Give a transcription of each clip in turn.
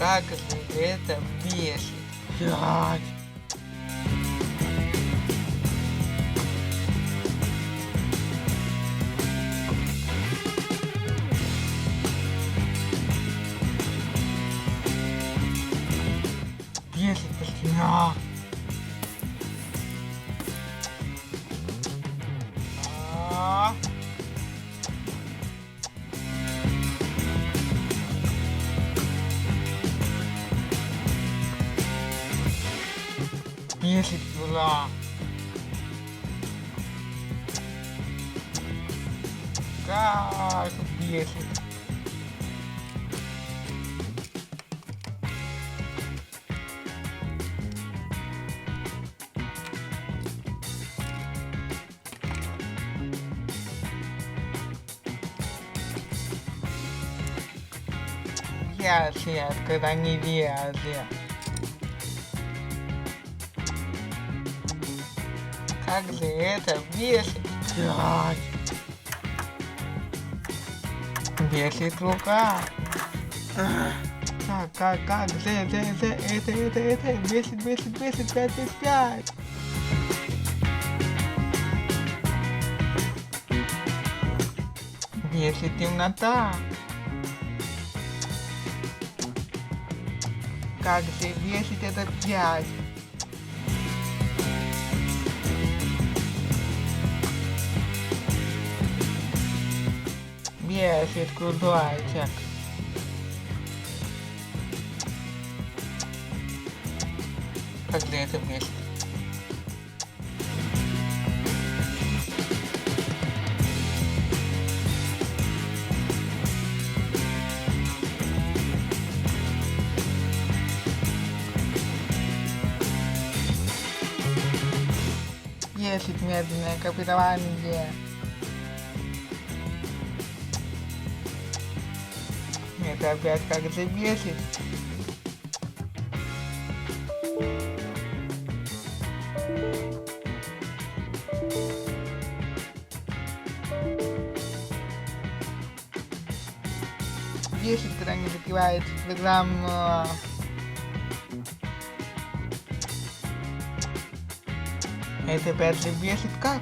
Как же это бесит. Блядь. Бесит постоянно. Бесит, бля. Как бесит. Нет, когда не лезет. Как же это бесит. Блядь. Бесит рука. Как же это бесит 5/5. Бесит темнота. Как же бесит это 5. Бесит кружочек. Как же это бесит. Бесит медленное копирование. Это опять как же бесит. Бесит, когда не закрывается программа. Это опять же бесит как?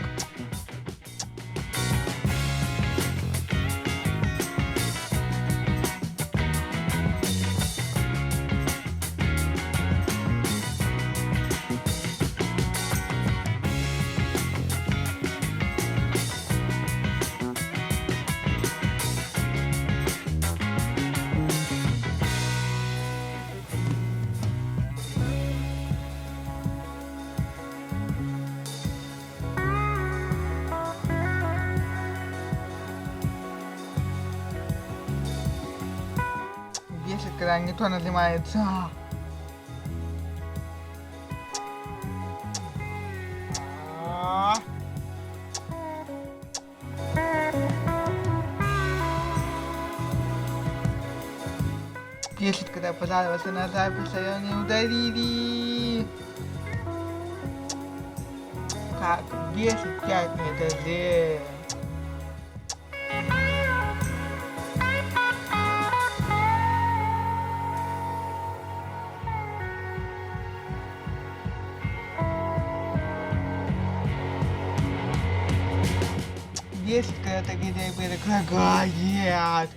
Бесит, когда не то нажимается. Бесит, когда пожаловался на запись, а ее не удалили. Как бесит 5 этажей. Бесит, когда такие предлагает.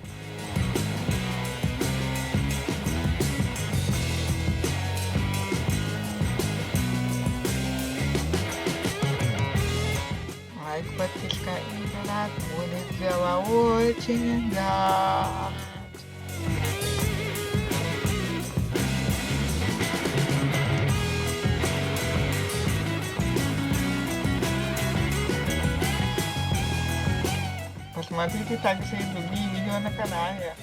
Лайк, подписка и донат будет дело очень рад. Посмотрите также и другие видео на канале.